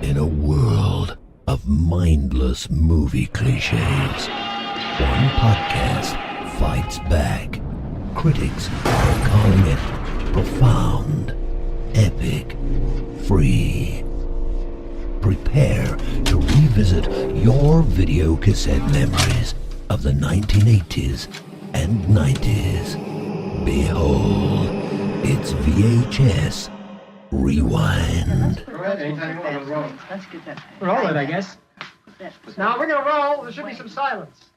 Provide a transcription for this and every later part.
In a world of mindless movie cliches, one podcast fights back. Critics are calling it profound, epic, free. Prepare to revisit your video cassette memories of the 1980s and 90s. Behold, it's VHS Rewind. Let's get that. Roll it, I guess. Now we're gonna roll. There should be some silence.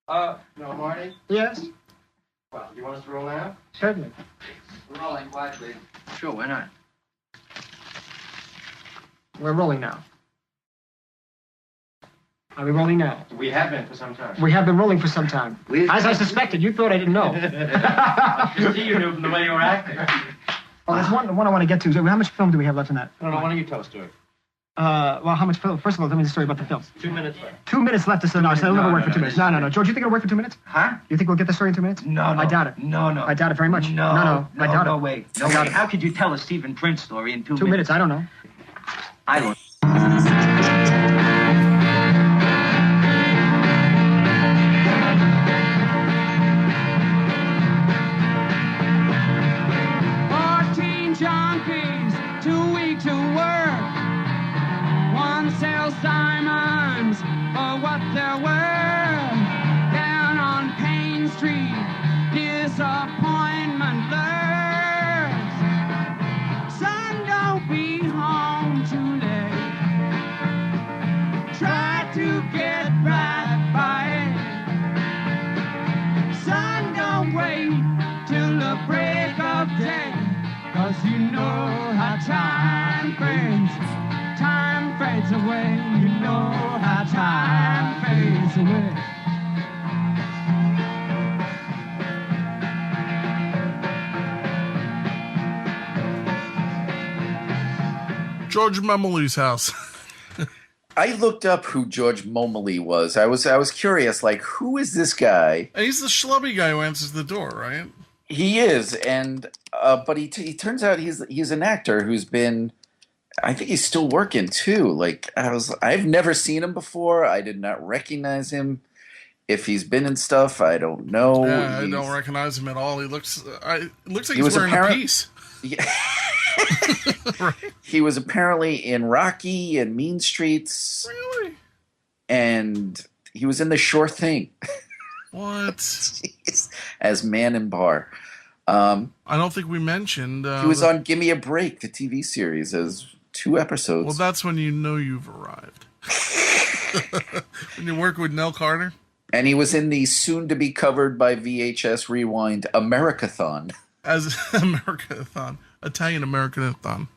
No, Marty? Yes? Well, you want us to roll now? Certainly. We're rolling quietly. Sure, why not? We're rolling now. Are we rolling now? We have been for some time. We have been rolling for some time. As I suspected, you thought I didn't know. I see you knew from the way you were acting. Oh, there's one I want to get to. How much film do we have left in that? I don't know, why don't you tell a story? Well, how much film? First of all, tell me the story about the film. 2 minutes left. 2 minutes left to say no, so it'll never work for 2 minutes. No. George, you think it'll work for 2 minutes? Huh? You think we'll get the story in 2 minutes? No. I doubt it. No. I doubt it very much. No, I doubt it. No way. No way. How could you tell a Stephen Prince story in 2 minutes? 2 minutes, I don't know. I don't. Junkies, too weak to work. One sells diamonds for what they're worth. Down on Payne Street, disappointment lurks. Son, don't be home too late. Try to get right by it. Son, don't wait till the break of day. 'Cause you know how time fades away. You know how time fades away. George Memoley's house. I looked up who George Momely was. I was curious, like, who is this guy? And he's the schlubby guy who answers the door, right? He is, and but he turns out he's an actor who's been. I think he's still working too. Like I've never seen him before. I did not recognize him. If he's been in stuff, I don't know. Yeah, I don't recognize him at all. He looks like he's wearing a piece. Yeah. Right? He was apparently in Rocky and Mean Streets. Really? And he was in The Sure Thing. What? Jeez. As Man in Bar. I don't think we mentioned. He was on Gimme a Break, the TV series, as 2 episodes. Well, that's when you know you've arrived. When you work with Nell Carter. And he was in the soon-to-be covered by VHS Rewind Americathon. As Americathon. Italian Americathon.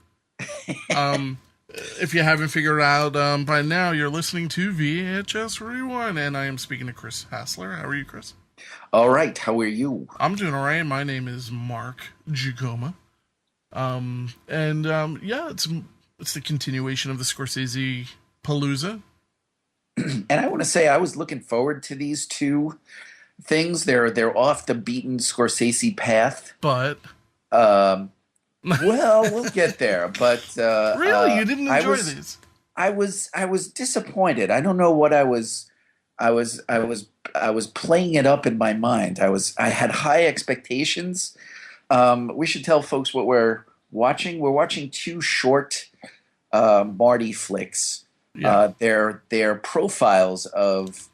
If you haven't figured out by now, you're listening to VHS Rewind, and I am speaking to Chris Hassler. How are you, Chris? All right. How are you? I'm doing all right. My name is Mark Giacoma. Yeah, it's the continuation of the Scorsesepalooza. And I want to say I was looking forward to these 2 things. They're off the beaten Scorsese path. But well, we'll get there. But really, you didn't enjoy these? I was disappointed. I don't know what I was playing it up in my mind. I had high expectations. We should tell folks what we're watching. We're watching 2 short Marty flicks. Yeah. They're profiles of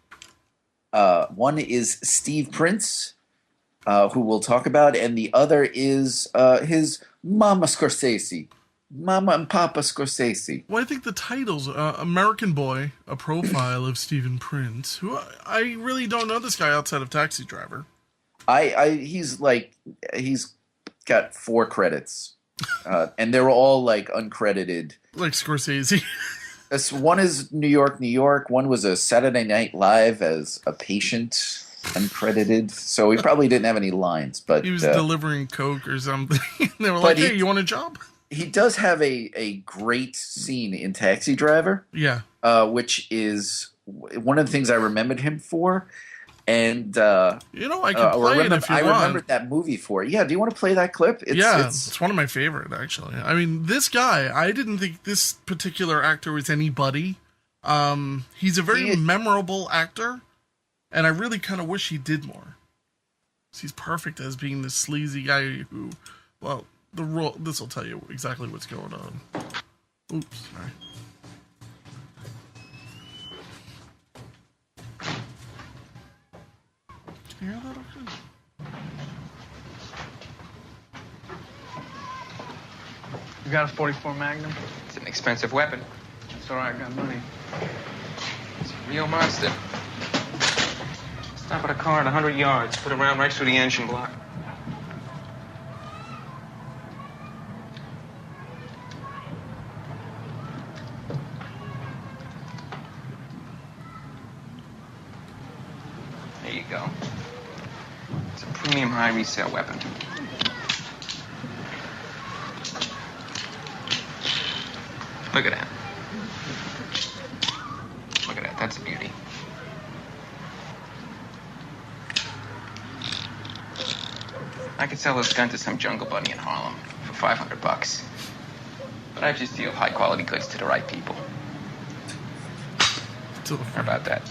one is Steve Prince, who we'll talk about, and the other is his Mama Scorsese. Mama and Papa Scorsese. Well, I think the title's American Boy, a profile of Stephen Prince, who I really don't know this guy outside of Taxi Driver. He's got 4 credits, and they're all like uncredited. Like Scorsese. One is New York, New York. One was a Saturday Night Live as a patient, uncredited. So he probably didn't have any lines, but he was delivering Coke or something. They were like, "Hey, you want a job?" He does have a great scene in Taxi Driver. Yeah. Which is one of the things I remembered him for. And I can play it if you want. I remembered that movie for it. Yeah, do you want to play that clip? It's one of my favorite, actually. I mean, this guy, I didn't think this particular actor was anybody. He's a very memorable actor, and I really kind of wish he did more. He's perfect as being this sleazy guy who, well, this will tell you exactly what's going on. Oops, sorry. Can you hear that okay? You got a 44 Magnum? It's an expensive weapon. It's all right, I got money. It's a real monster. Stop at a car at 100 yards. Put a round right through the engine block. There you go. It's a premium high resale weapon. Look at that. Look at that. That's a beauty. I could sell this gun to some jungle bunny in Harlem for $500. But I just deal high-quality goods to the right people. How about that?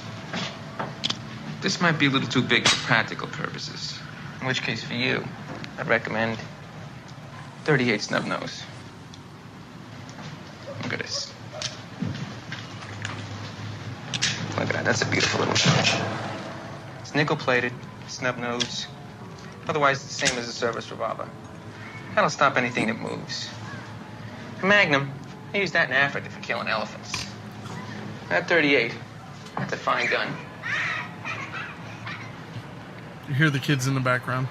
This might be a little too big for practical purposes. In which case, for you, I'd recommend 38 snub nose. Look at this. Look at that. That's a beautiful little gun. It's nickel-plated, snub nose. Otherwise, it's the same as a service revolver. That'll stop anything that moves. A Magnum, they use that in Africa for killing elephants. That 38, that's a fine gun. You hear the kids in the background.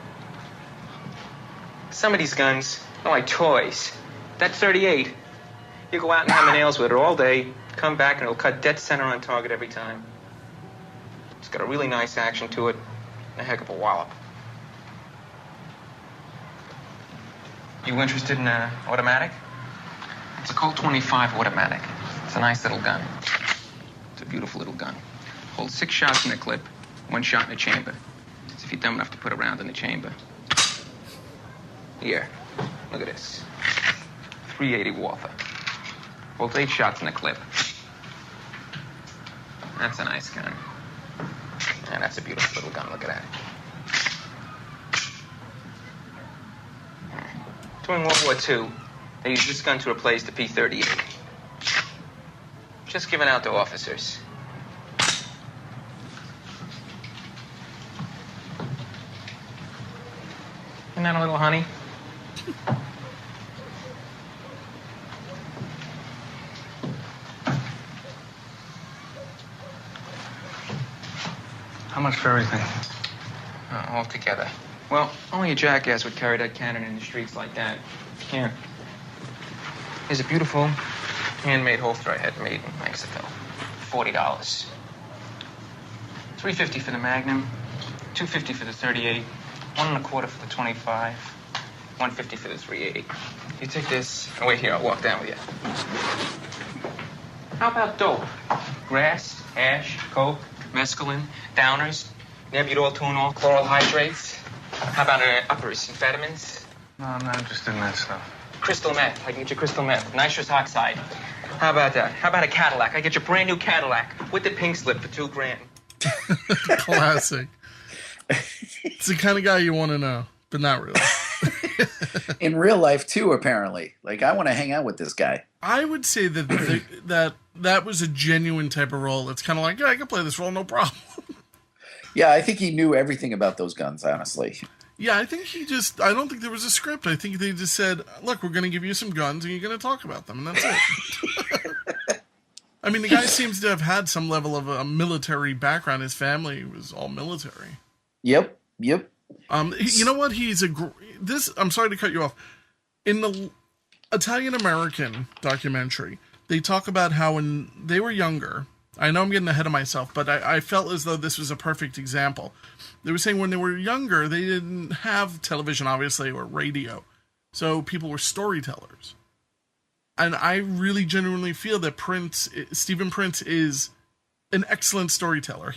Some of these guns are like toys. That 38, you go out and hammer nails with it all day, come back and it'll cut dead center on target every time. It's got a really nice action to it, and a heck of a wallop. You interested in an automatic? It's a Colt 25 automatic. It's a nice little gun. It's a beautiful little gun. Holds 6 shots in the clip, 1 shot in the chamber. So if you're dumb enough to put a round in the chamber. Here, look at this. 380 Walther. Holds 8 shots in the clip. That's a nice gun. And that's a beautiful little gun. Look at that. During World War II, they used this gun to replace the P-38. Just given out to officers. Isn't that a little honey? How much for everything? All together. Well, only a jackass would carry that cannon in the streets like that. Here. Here's a beautiful handmade holster I had made in Mexico. $40. $350 for the Magnum, $250 for the 38, $1 1/4 for the 25, $150 for the 380. You take this. Oh, wait here. I'll walk down with you. How about dope? Grass, hash, coke, mescaline, downers, nebutol, chloral hydrates. How about uppers, amphetamines? No, I'm not interested in that stuff. Crystal meth. I can get you crystal meth. Nitrous oxide. How about that? How about a Cadillac? I get you a brand new Cadillac with the pink slip for $2,000. Classic. It's the kind of guy you want to know, but not really. In real life, too, apparently. Like, I want to hang out with this guy. I would say that that was a genuine type of role. It's kind of like, yeah, I can play this role, no problem. Yeah, I think he knew everything about those guns, honestly. Yeah, I think I don't think there was a script. I think they just said, look, we're going to give you some guns and you're going to talk about them, and that's it. I mean, the guy seems to have had some level of a military background. His family was all military. Yep. You know what? I'm sorry to cut you off. In the Italian-American documentary, they talk about how when they were younger, I know I'm getting ahead of myself, but I felt as though this was a perfect example. They were saying when they were younger, they didn't have television, obviously, or radio. So people were storytellers. And I really genuinely feel that Stephen Prince is an excellent storyteller.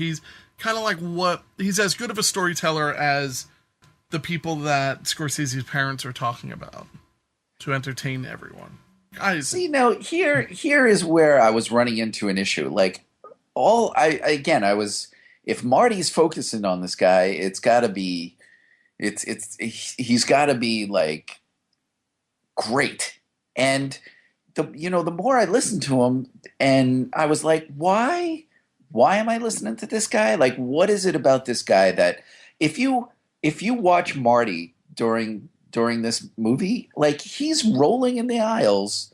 kind of like what he's as good of a storyteller as the people that Scorsese's parents are talking about to entertain everyone. Guys, See, now here is where I was running into an issue. Like, if Marty's focusing on this guy, he's got to be like great. And the more I listened to him, and I was like, why am I listening to this guy? Like, what is it about this guy that if you watch Marty during this movie, like, he's rolling in the aisles,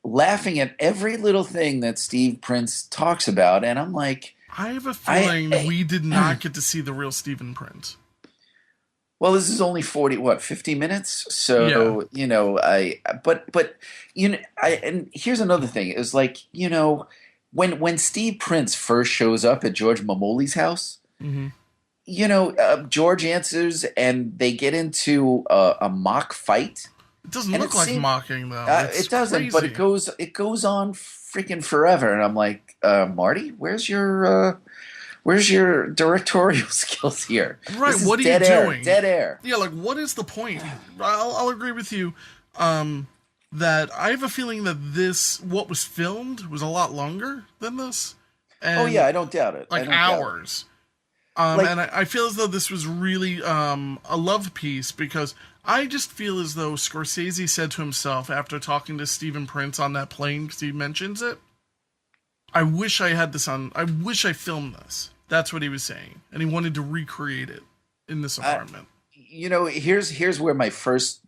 laughing at every little thing that Steve Prince talks about, and I'm like, I have a feeling we did not get to see the real Stephen Prince. well, this is only 50 minutes? So, Yeah. and here's another thing. It was like, when Steve Prince first shows up at George Mamoli's house, Mm-hmm. George answers and they get into a mock fight. It doesn't And look it like seemed- mocking, though. It doesn't, but it goes on freaking forever. And I'm like, Marty, where's your directorial skills here? Right, This is what are you dead air, doing? Dead air. Yeah, like, what is the point? I'll agree with you that I have a feeling that what was filmed was a lot longer than this. And, Oh yeah, I don't doubt it. like, I don't doubt it. hours. Like- And I feel as though this was really a love piece, because I just feel as though Scorsese said to himself after talking to Stephen Prince on that plane, because he mentions it, I wish I filmed this. That's what he was saying. And he wanted to recreate it in this apartment. Here's where my first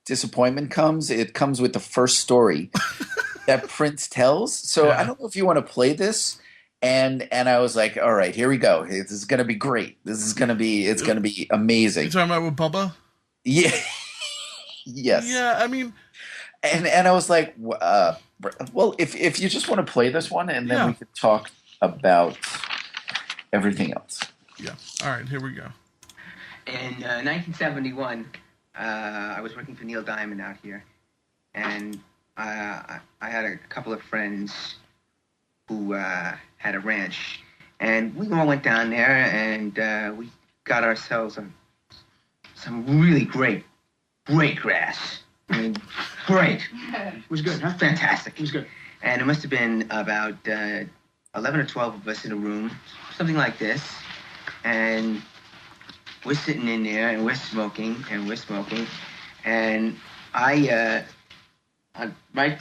disappointment comes. It comes with the first story that Prince tells. So Yeah. I don't know if you want to play this. And I was like, all right, here we go. This is gonna be great. It's gonna be amazing. You talking about with Bubba? Yeah. Yes. Yeah, I mean, And I was like, well, if you just want to play this one, and then Yeah. we could talk about everything else. yeah. All right, here we go. In 1971, I was working for Neil Diamond out here, and I had a couple of friends who had a ranch, and we all went down there, and we got ourselves some really great grass. I mean, great. It was good, huh? Fantastic. It was good. And it must have been about 11 or 12 of us in a room, something like this. And we're sitting in there, and we're smoking. And I right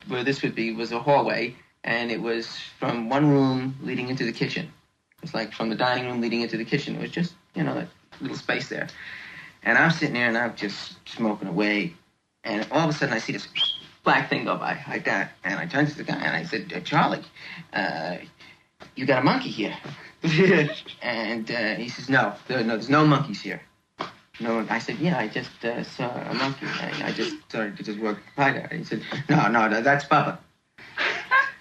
where this would be was a hallway, and it was from one room leading into the kitchen. It was like from the dining room leading into the kitchen. It was just, that little space there. And I'm sitting there, and I'm just smoking away. And all of a sudden, I see this black thing go by like that. And I turned to the guy, and I said, Charlie, you got a monkey here. And he says, no, there's no monkeys here. No, I said, yeah, I just saw a monkey. I just started to just walk by there. And he said, no, that's Bubba.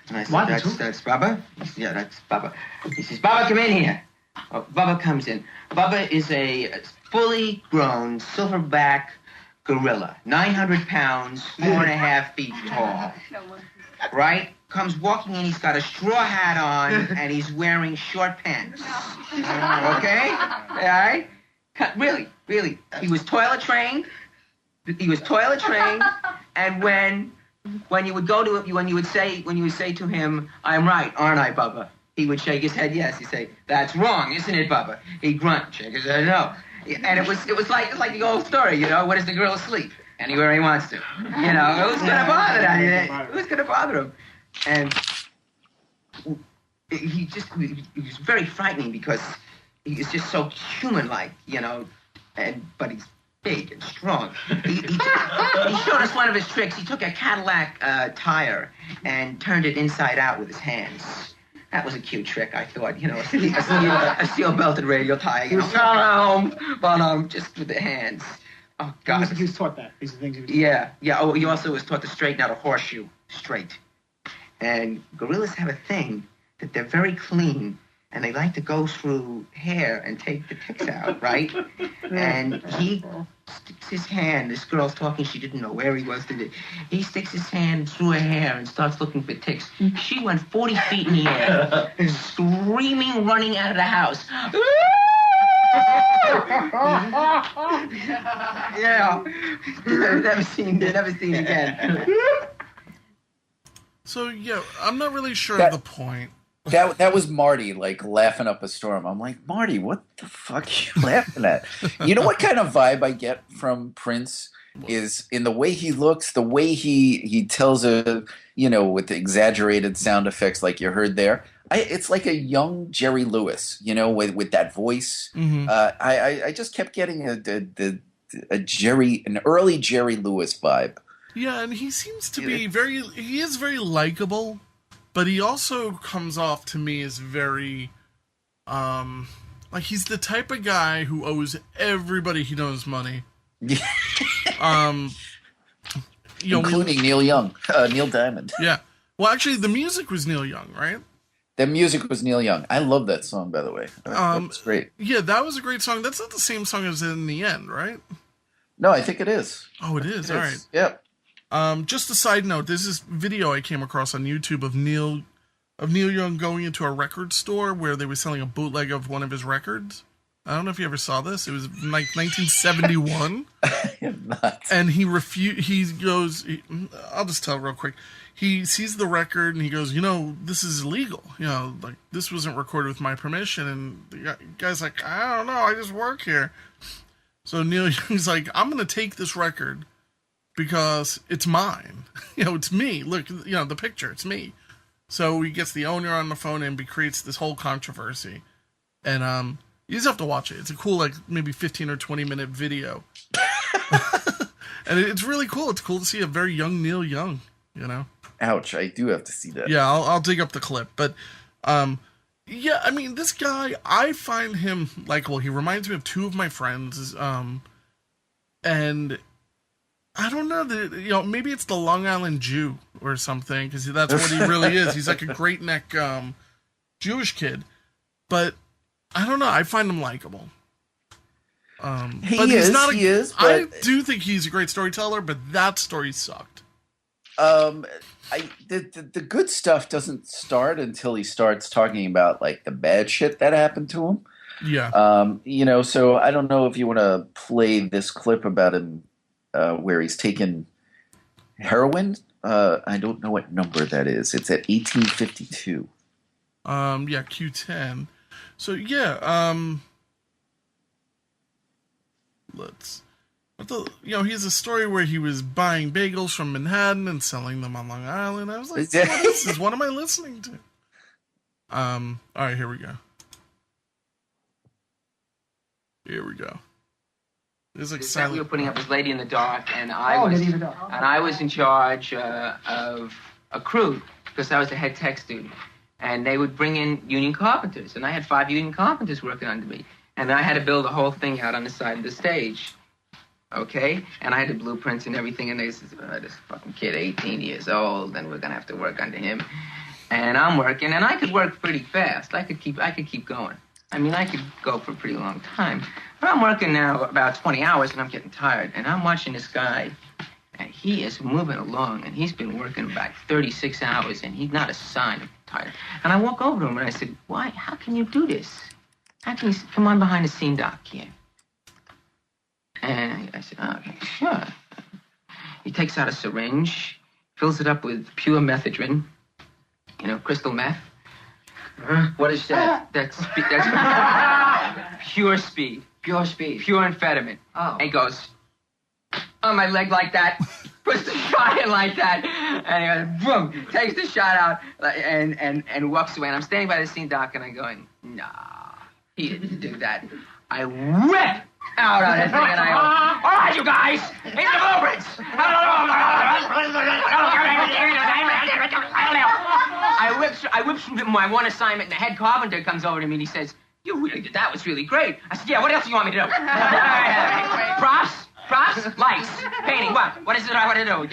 And I said, What? That's Bubba? He said, yeah, that's Bubba. He says, Bubba, come in here. Oh, Bubba comes in. Bubba is a fully grown silverback gorilla, 900 pounds, 4.5 feet tall. Right? Comes walking in, he's got a straw hat on, and he's wearing short pants. Okay? All right? Really. He was toilet trained. And when you would go to him, when you would say to him, I'm right, aren't I, Bubba? He would shake his head yes. He'd say, that's wrong, isn't it, Bubba? He'd grunt, shake his head no. And it was like the old story, where does the gorilla sleep? Anywhere he wants to. Who's gonna bother that? Who's gonna bother him? And he was very frightening because he was just so human-like, but he's big and strong. He showed us one of his tricks. He took a Cadillac tire and turned it inside out with his hands. That was a cute trick, I thought. A steel-belted radial tire. But just with the hands. Oh God. He was taught that. These are things he was Yeah. Oh, he also was taught to straighten out a horseshoe straight. And gorillas have a thing that they're very clean, and they like to go through hair and take the ticks out, right? And he sticks his hand, this girl's talking, she didn't know where he was. He sticks his hand through her hair and starts looking for ticks. She went 40 feet in the air, screaming, running out of the house. Yeah. Never seen again. So, yeah, I'm not really sure of the point. That was Marty, like, laughing up a storm. I'm like, Marty, what the fuck are you laughing at? You know what kind of vibe I get from Prince is in the way he looks, the way he tells with the exaggerated sound effects like you heard there. It's like a young Jerry Lewis, with that voice. Mm-hmm. I just kept getting an early Jerry Lewis vibe. Yeah, and he seems to be he is very likable, but he also comes off to me as very, like he's the type of guy who owes everybody he knows money. Including Neil Young, Neil Diamond. Yeah. Well, actually, the music was Neil Young, right? The music was Neil Young. I love that song, by the way. That was great. Yeah, that was a great song. That's not the same song as In the End, right? No, I think it is. Oh, it is. All right. Yep. Just a side note, there's this video I came across on YouTube of Neil Young going into a record store where they were selling a bootleg of one of his records. I don't know if you ever saw this. It was like 1971. I am not. And I'll just tell real quick. He sees the record and he goes, this is illegal. Like this wasn't recorded with my permission. And the guy's like, I don't know, I just work here. So Neil Young's like, I'm going to take this record because it's mine. It's me. Look, the picture, it's me. So he gets the owner on the phone and he creates this whole controversy. And you just have to watch it. It's a cool, like, maybe 15 or 20-minute video. And it's really cool. It's cool to see a very young Neil Young, Ouch, I do have to see that. Yeah, I'll dig up the clip. But, yeah, I mean, this guy, I find him likable. He reminds me of two of my friends. And I don't know, maybe it's the Long Island Jew or something, because that's what he really is. He's like a great neck Jewish kid. But I don't know. I find him likable. He is. But I do think he's a great storyteller, but that story sucked. The good stuff doesn't start until he starts talking about like the bad shit that happened to him. Yeah. So I don't know if you want to play this clip about him where he's taken heroin. I don't know what number that is. It's at 1852. Yeah, Q10. So yeah, he has a story where he was buying bagels from Manhattan and selling them on Long Island. I was like, what is this? What am I listening to? All right, here we go. There's like silent. We were putting up this Lady in the Dark, and I was in charge of a crew because I was the head tech student. And they would bring in union carpenters, and I had 5 union carpenters working under me. And I had to build the whole thing out on the side of the stage, okay? And I had the blueprints and everything, and they said, this fucking kid, 18 years old, and we're gonna have to work under him. And I'm working, and I could work pretty fast. I could keep going. I mean, I could go for a pretty long time. But I'm working now about 20 hours, and I'm getting tired. And I'm watching this guy, and he is moving along, and he's been working about 36 hours, and he's not a sign of tired. And I walk over to him and I said, why? How can you do this? How can you come on behind the scene, Doc, here? And I said, oh, okay, sure. He takes out a syringe, fills it up with pure methadone, crystal meth. What is that? That's pure speed. Pure speed. Pure amphetamine. Oh. And he goes on my leg like that. Puts the shot in like that, and he goes, boom, takes the shot out, and walks away. And I'm standing by the scene, Doc, and I'm going, nah, he didn't do that. I rip out on this thing, and I go, all right, you guys, into the blueprints. I whip from my one assignment, and the head carpenter comes over to me, and he says, that was really great. I said, yeah, what else do you want me to do? Props, lights, painting, what? What is it I want to do?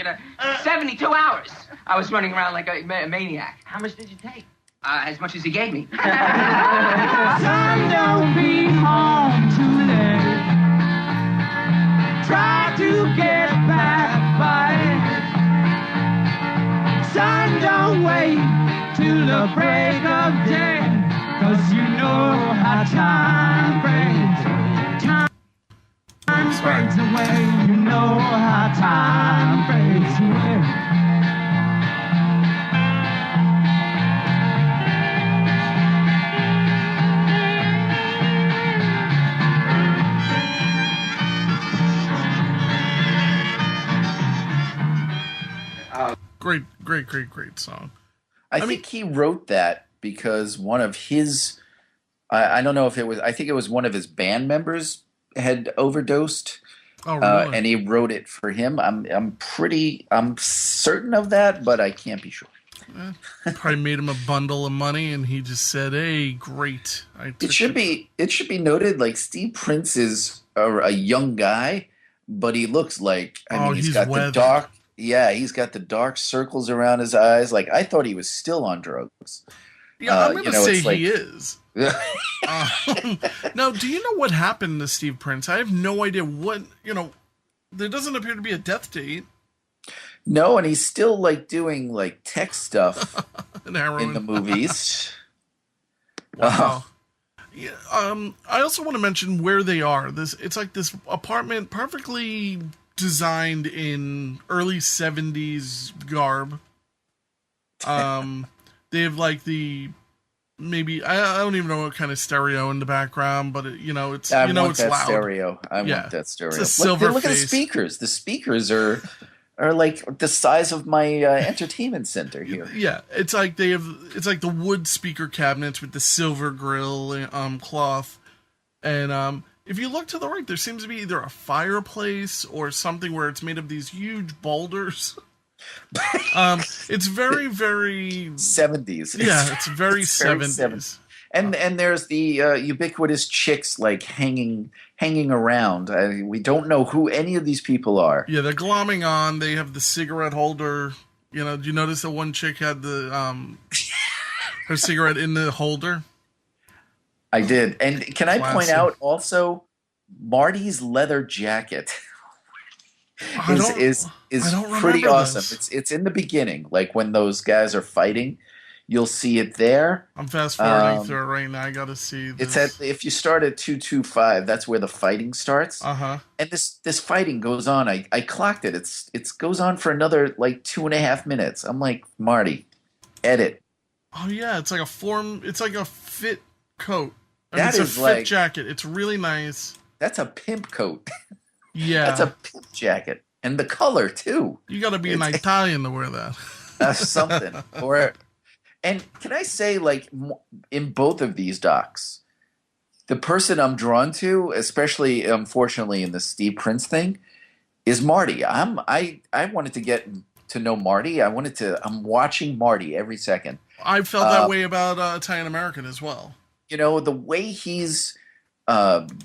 72 hours. I was running around like a maniac. How much did you take? as much as he gave me. Son, don't be home too late. Try to get back by it. Son, don't wait till the break of day, 'cause you know how time breaks. Time breaks away, you know how time breaks away. Great song. I think he wrote that because one of his, I don't know if it was, I think it was one of his band members had overdosed. Oh, really? And he wrote it for him. I'm certain of that, but I can't be sure. Probably made him a bundle of money, and he just said, "Hey, great." It should be noted, like, Steve Prince is a young guy, but he looks like, he's got weathered. the dark. Yeah, he's got the dark circles around his eyes. Like, I thought he was still on drugs. Yeah, I'm gonna say like, he is. Now, do you know what happened to Steve Prince? I have no idea what. There doesn't appear to be a death date. No, and he's still like doing like tech stuff And heroin. in the movies. Wow. Yeah, I also want to mention where they are. It's like this apartment, perfectly designed in early 70s garb. They have like maybe I don't even know what kind of stereo in the background, but it's it's loud. Stereo. I want that stereo. It's a silver look at the face. speakers. The speakers are like the size of my entertainment center here. Yeah, it's like it's like the wood speaker cabinets with the silver grill cloth, and if you look to the right, there seems to be either a fireplace or something where it's made of these huge boulders. It's very, very 70s. Yeah, it's very 70s. And there's the ubiquitous chicks like hanging around. We don't know who any of these people are. Yeah, they're glomming on. They have the cigarette holder. Did you notice that one chick had the her cigarette in the holder? I did. And can I point out also Marty's leather jacket is pretty awesome. This. It's in the beginning, like when those guys are fighting. You'll see it there. I'm fast forwarding through it right now. I got to see this. It's if you start at 225, that's where the fighting starts. Uh-huh. And this fighting goes on. I clocked it. It goes on for another like 2.5 minutes. I'm like, Marty, edit. Oh yeah, it's like a fit coat. That it's a is fit like jacket. It's really nice. That's a pimp coat. Yeah. That's a pimp jacket. And the color too. You got to be an Italian to wear that. Something. And can I say, like, in both of these docs, the person I'm drawn to, especially, unfortunately, in the Steve Prince thing, is Marty. I wanted to get to know Marty. I'm watching Marty every second. I felt that way about Italian American as well. The way he's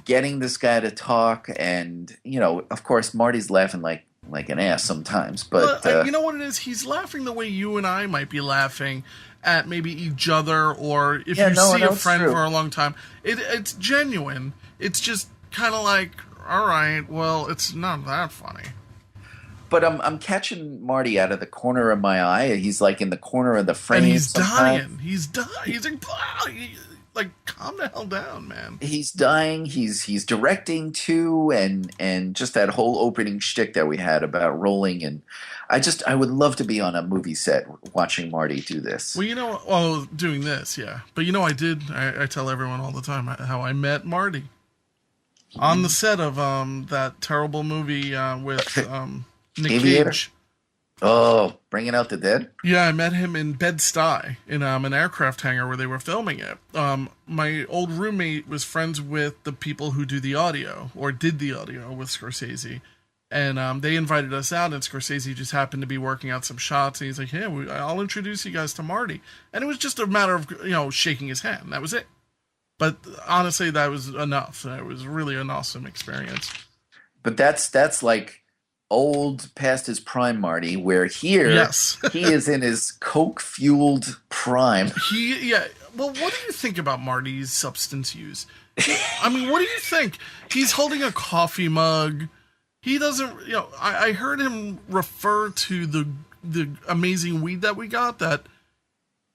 getting this guy to talk, and, of course, Marty's laughing like an ass sometimes. But you know what it is? He's laughing the way you and I might be laughing at maybe each other, or if you see a friend for a long time. It's genuine. It's just kind of like, all right, well, it's not that funny. But I'm catching Marty out of the corner of my eye. He's like in the corner of the frame. And he's dying. He's dying. He's like, calm the hell down, man. He's dying. He's directing too, and just that whole opening shtick that we had about rolling. And I would love to be on a movie set watching Marty do this. Well, doing this, yeah. But I tell everyone all the time how I met Marty on the set of that terrible movie with Nick Aviator? Cage. Oh, Bringing Out the Dead? Yeah, I met him in Bed-Stuy in an aircraft hangar where they were filming it. My old roommate was friends with the people who do the audio, or did the audio with Scorsese. And they invited us out, and Scorsese just happened to be working out some shots. And he's like, "Hey, I'll introduce you guys to Marty." And it was just a matter of, shaking his hand. That was it. But honestly, that was enough. It was really an awesome experience. But that's like old past his prime Marty, where here yes. he is in his coke-fueled crime. Well, what do you think about Marty's substance use? I mean, what do you think? He's holding a coffee mug. He doesn't, I heard him refer to the amazing weed that we got, that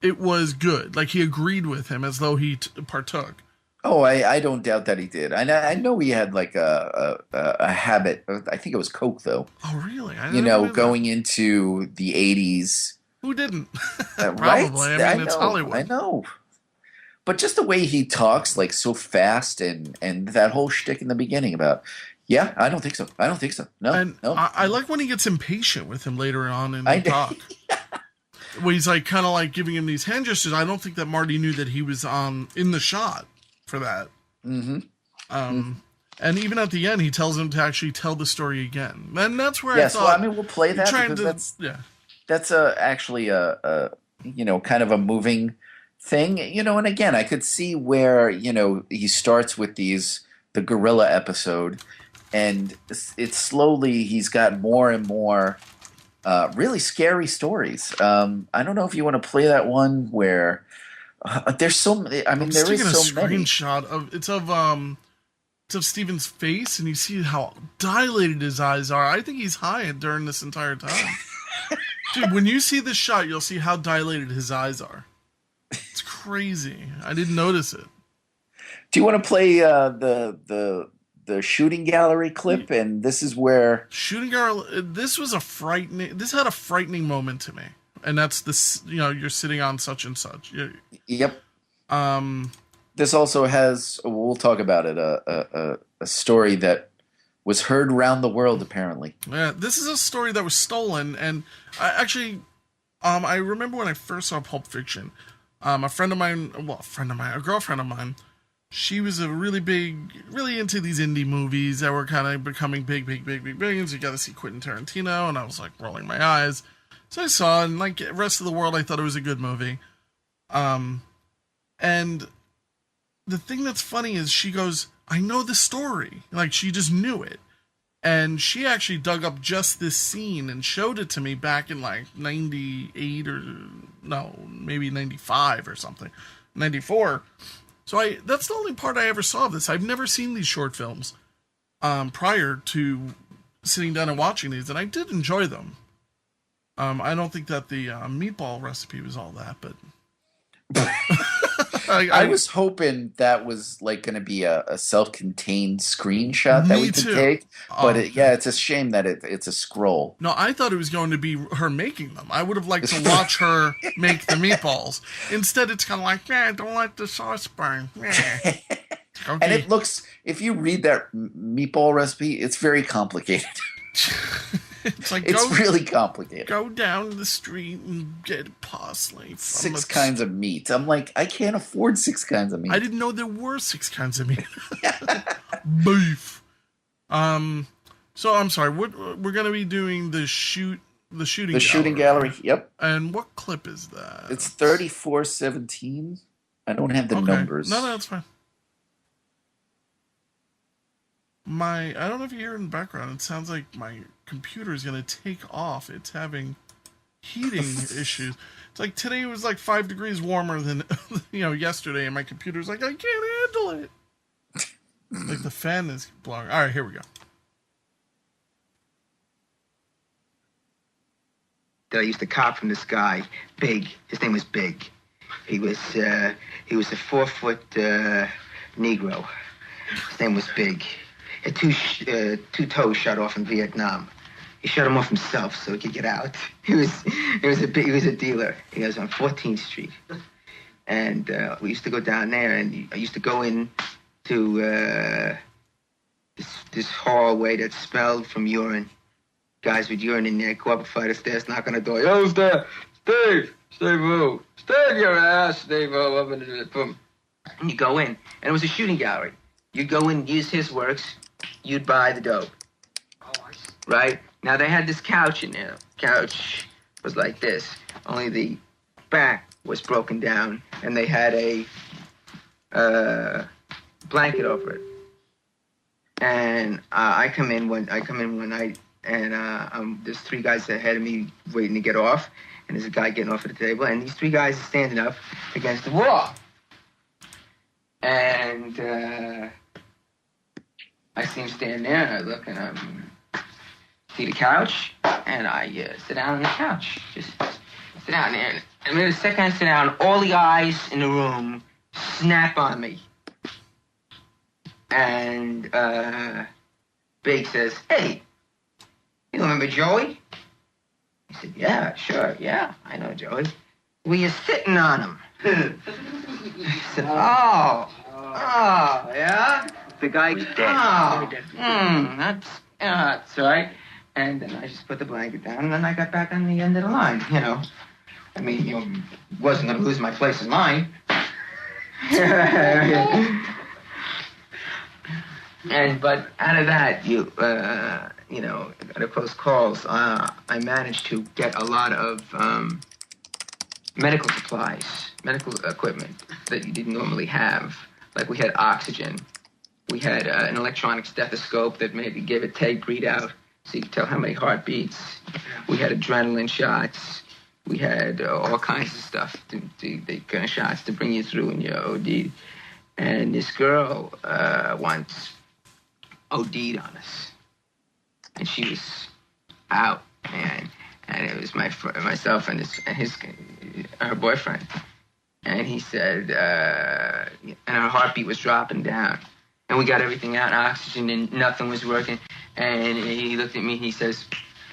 it was good. Like, he agreed with him as though he partook. Oh, I don't doubt that he did. I know he had like a habit. I think it was coke, though. Oh, really? Going into the 80s. Who didn't? Right? Probably. I mean, it's Hollywood. I know. But just the way he talks, like, so fast, and that whole shtick in the beginning about, yeah, I don't think so. I don't think so. No. I like when he gets impatient with him later on in the talk. Where he's like kind of like giving him these hand gestures. I don't think that Marty knew that he was in the shot for that. Mm-hmm. And even at the end, he tells him to actually tell the story again. And that's where yes, I thought. Well, I mean, we'll play that because that's actually a kind of a moving thing, and again, I could see where, he starts with the gorilla episode, and it's slowly, he's got more and more really scary stories. I don't know if you want to play that one where there's so many. I mean, there is so many. Screenshot of it's of Steven's face, and you see how dilated his eyes are. I think he's high during this entire time. Dude, when you see this shot, you'll see how dilated his eyes are. It's crazy. I didn't notice it. Do you want to play the shooting gallery clip? And this is where shooting gallery. This had a frightening moment to me, and that's this. You're sitting on such and such. Yep. This also has. We'll talk about it. A story that was heard around the world, apparently. Yeah, this is a story that was stolen, and I remember when I first saw Pulp Fiction. A girlfriend of mine, she was really into these indie movies that were kind of becoming big. And so you got to see Quentin Tarantino, and I was like rolling my eyes. So I saw, and like the rest of the world, I thought it was a good movie. And the thing that's funny is she goes, I know the story. Like, she just knew it. And she actually dug up just this scene and showed it to me back in like 98 or no, maybe 95 or something. 94. So that's the only part I ever saw of this. I've never seen these short films prior to sitting down and watching these, and I did enjoy them. I don't think that the meatball recipe was all that, but I was hoping that was like going to be a self-contained screenshot that we could take, but it's a shame that it's a scroll. No, I thought it was going to be her making them. I would have liked to watch her make the meatballs. Instead, it's kind of like, I don't like the sauce burn. Okay. And it looks, if you read that meatball recipe, it's very complicated. It's like it's really complicated. Go down the street and get parsley. 6 kinds of meat. I'm like, I can't afford 6 kinds of meat. I didn't know there were 6 kinds of meat. Beef. So I'm sorry. We're going to be doing the shooting. The shooting gallery. Yep. And what clip is that? It's 3417. I don't have the numbers. No, that's fine. I don't know if you hear it in the background. It sounds like my computer is going to take off. It's having heating issues. It's like today was like 5 degrees warmer than yesterday, and my computer's like, I can't handle it. Like the fan is blowing. All right, here we go. That I used to cop from this guy, Big. His name was Big. He was a 4-foot Negro. His name was Big. Had two toes shot off in Vietnam. He shot them off himself so he could get out. He was a dealer. He was on 14th Street, and we used to go down there, and I used to go in to this hallway that smelled from urine. Guys with urine in there go up a flight of stairs, knock on the door. Yo, who's there? Steve who? Steve your ass, Steve who. Up into the boom. And you go in, and it was a shooting gallery. You'd go in, use his works, you'd buy the dope. Right? Now, they had this couch in there. Couch was like this, only the back was broken down, and they had a blanket over it. And I come in one night, and there's 3 guys ahead of me waiting to get off, and there's a guy getting off at the table, and these 3 guys are standing up against the wall. And I see him stand there, and I look, and I see the couch, and I sit down on the couch. Just sit down there. And the second I sit down, all the eyes in the room snap on me. And Big says, "Hey, you remember Joey?" I said, "Yeah, sure, yeah, I know Joey. Well, you're sitting on him." I said, "Oh, yeah? The guy's dead. Oh, that's all right." And then I just put the blanket down, and then I got back on the end of the line, you know. I mean, you know, wasn't going to lose my place in line. But out of that, you know, at a close calls, I managed to get a lot of medical supplies, medical equipment that you didn't normally have. Like we had oxygen, we had an electronic stethoscope that maybe gave a tape readout so you could tell how many heartbeats. We had adrenaline shots. We had all kinds of stuff, the kind of shots to bring you through in your OD. And this girl once OD'd on us, and she was out, man. And it was myself and her boyfriend. And he said, and her heartbeat was dropping down. And we got everything out, oxygen, and nothing was working. And he looked at me and he says,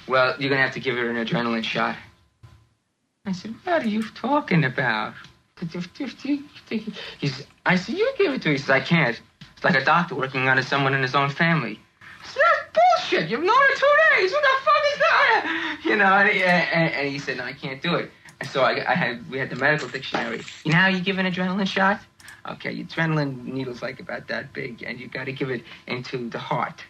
"Well, you're going to have to give her an adrenaline shot." I said, "What are you talking about?" I said, "You give it to her." He says, "I can't. It's like a doctor working on someone in his own family." I said, "That's bullshit. You've known her 2 days. What the fuck is that?" You know, and he said, "No, I can't do it." And so we had the medical dictionary. You know how you give an adrenaline shot? Okay, adrenaline needle's like about that big, and you got to give it into the heart.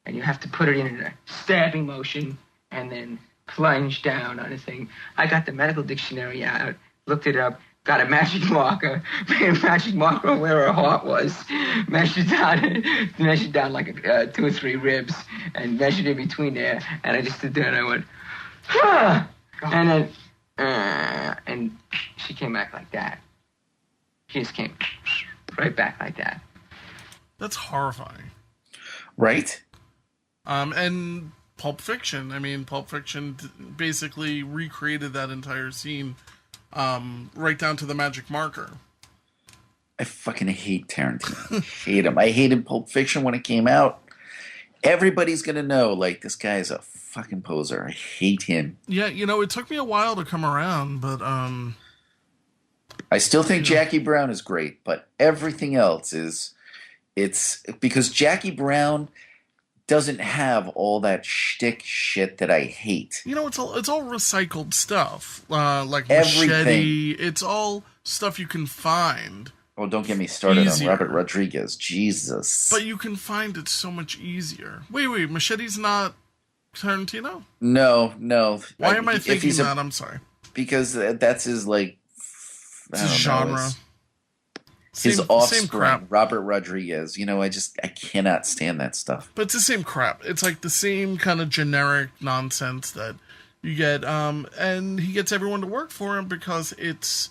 And you have to put it in a stabbing motion and then plunge down on a thing. I got the medical dictionary out, looked it up, got a magic marker, made a magic marker on where her heart was, measured down like 2 or 3 ribs, and measured in between there. And I just stood there and I went, "Huh!" And then, and she came back like that. She just came right back like that. That's horrifying. Right? And Pulp Fiction. I mean, Pulp Fiction basically recreated that entire scene, right down to the magic marker. I fucking hate Tarantino. I hate him. I hated Pulp Fiction when it came out. Everybody's gonna know, like, this guy is a fucking poser. I hate him. Yeah, you know, it took me a while to come around, but I still think Jackie Brown is great, but everything else it's because Jackie Brown doesn't have all that shtick shit that I hate. You know, it's all recycled stuff. Like Everything. Machete. It's all stuff you can find. Oh, don't get me started Easier. on Robert Rodriguez. Jesus. But you can find it so much easier. Wait, Machete's not Tarantino? No. Why am I thinking that? I'm sorry. Because that's his, like... It's his genre. His offspring, Robert Rodriguez. You know, I cannot stand that stuff. But it's the same crap. It's like the same kind of generic nonsense that you get. And he gets everyone to work for him because it's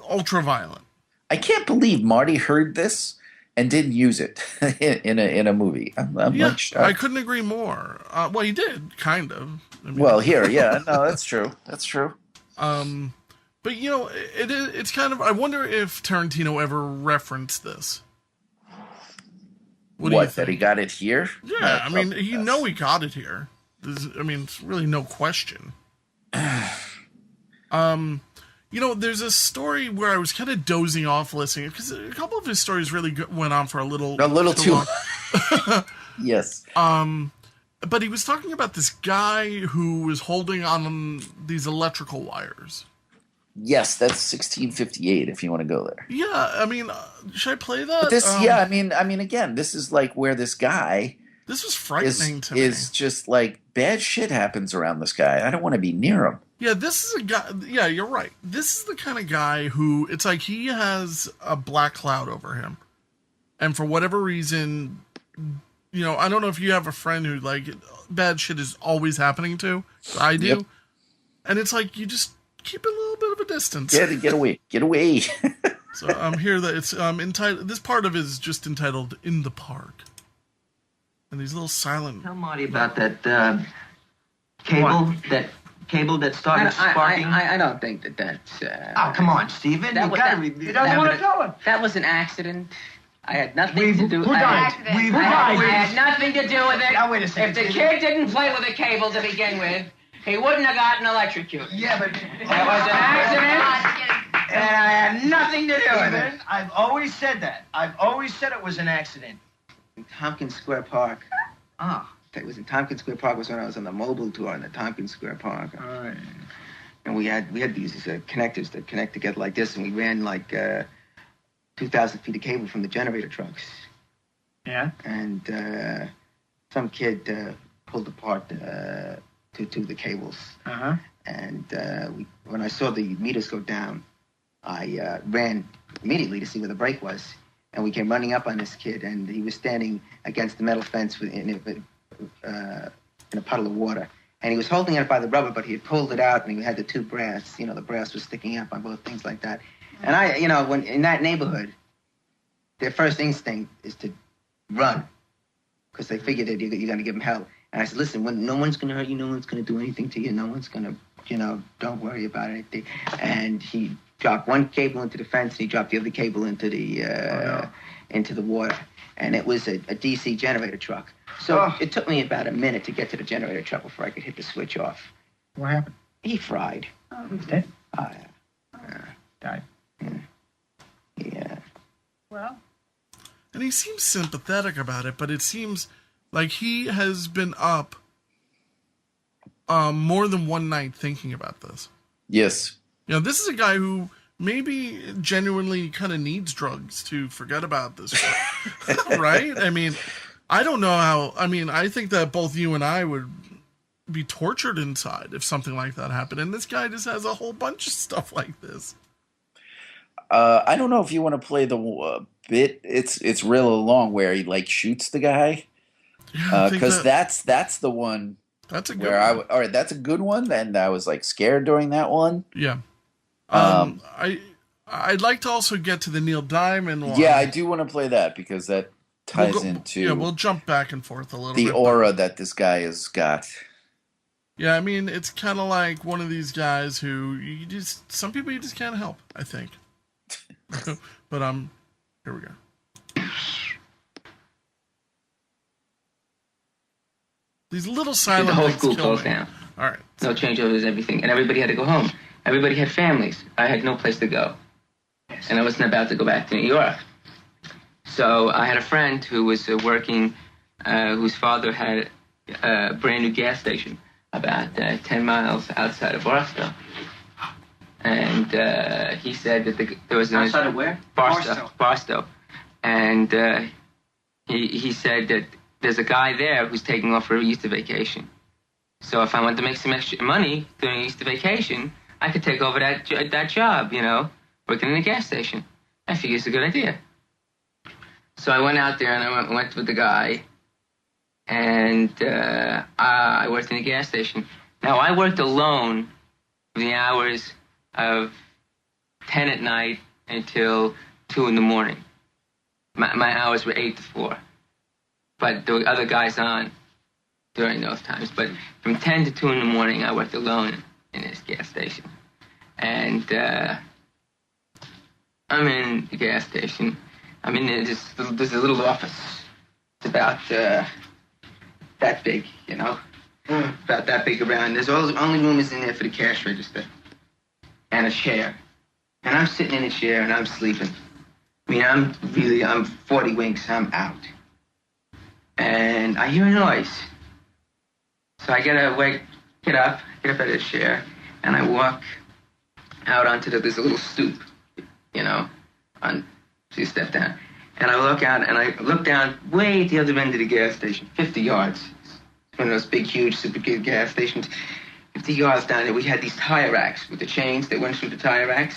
ultra violent. I can't believe Marty heard this and didn't use it in a movie. I'm like shocked. I couldn't agree more. Well, he did, kind of. I mean, well, here, yeah, no, that's true. That's true. But, you know, it's kind of... I wonder if Tarantino ever referenced this. What do you think? That he got it here? Yeah, I mean, he got it here. It's really no question. You know, there's a story where I was kind of dozing off listening, because a couple of his stories really went on for a little too long. Yes. But he was talking about this guy who was holding on these electrical wires. Yes, that's 1658 if you want to go there. Yeah, I mean, should I play that? But this, I mean, again, this is like where this guy... This was frightening to me. Is just like, bad shit happens around this guy. I don't want to be near him. Yeah, this is a guy... Yeah, you're right. This is the kind of guy who... It's like he has a black cloud over him. And for whatever reason, I don't know if you have a friend who, like, bad shit is always happening to. I do. Yep. And it's like, you just keep a little bit of a distance. Yeah, get away. Get away. So I'm here that it's entitled, this part of it is just entitled In the Park. And these little silent... Tell Marty about that cable, that started sparking. I don't think that's... oh, come on, Steven. He doesn't want to tell it. That was an accident. I had nothing to do with it. I had nothing to do with it. Now, wait a second. If the kid didn't play with the cable to begin with, he wouldn't have gotten electrocuted. Yeah, but... That was an accident, and I had nothing to do with it. I've always said that. I've always said it was an accident. In Tompkins Square Park. Ah. It was in Tompkins Square Park was when I was on the mobile tour in the Tompkins Square Park. All right. And we had these connectors that connect together like this, and we ran like 2,000 feet of cable from the generator trucks. Yeah? And some kid pulled apart two of the cables. Uh-huh. And when I saw the meters go down, I ran immediately to see where the break was. And we came running up on this kid, and he was standing against the metal fence in a puddle of water. And he was holding it by the rubber, but he had pulled it out, and he had the two brass. The brass was sticking up on both things like that. And I, when in that neighborhood, their first instinct is to run, because they figured that you're going to give them hell. And I said, listen, no one's going to hurt you, no one's going to do anything to you, no one's going to, don't worry about anything. And he dropped one cable into the fence, and he dropped the other cable into the water. And it was a DC generator truck. So it took me about a minute to get to the generator truck before I could hit the switch off. What happened? He fried. Oh, he's dead? Died. Yeah. Well. And he seems sympathetic about it, but it seems like he has been up more than one night thinking about this. Yes. This is a guy who maybe genuinely kind of needs drugs to forget about this stuff. Right? I mean, I don't know how... I mean, I think that both you and I would be tortured inside if something like that happened. And this guy just has a whole bunch of stuff like this. I don't know if you want to play the bit. It's real long where he like shoots the guy. Because that's the one. That's a good where one. all right, that's a good one. And I was like scared during that one. Yeah. I'd like to also get to the Neil Diamond one. Yeah, I do want to play that because that ties into... Yeah, we'll jump back and forth a little bit. The aura that this guy has got. Yeah, I mean, it's kind of like one of these guys who some people you just can't help, I think. But, here we go. These little silent the whole things school kill closed me. down. All right. No changeovers, everything. And everybody had to go home. Everybody had families. I had no place to go. And I wasn't about to go back to New York. So I had a friend who was working, whose father had a brand new gas station about 10 miles outside of Barstow. And he said that there was... Outside of where? Barstow. And he said that there's a guy there who's taking off for Easter vacation. So if I wanted to make some extra money during Easter vacation, I could take over that job, working in a gas station. I figured it's a good idea. So I went out there and I went with the guy, and I worked in a gas station. Now, I worked alone for the hours of 10 at night until 2 in the morning. My hours were 8 to 4. But there were other guys on during those times. But from 10 to 2 in the morning, I worked alone in this gas station. And I'm in the gas station. I'm in there's a little office. It's about that big, about that big around. There's only room is in there for the cash register and a chair. And I'm sitting in a chair and I'm sleeping. I mean, I'm 40 winks, I'm out. And I hear a noise. So I get up out of the chair, and I walk out onto there's a little stoop, so you step down. And I look out, and I look down way at the other end of the gas station, 50 yards. It's one of those big, huge, super big gas stations. 50 yards down there, we had these tire racks with the chains that went through the tire racks.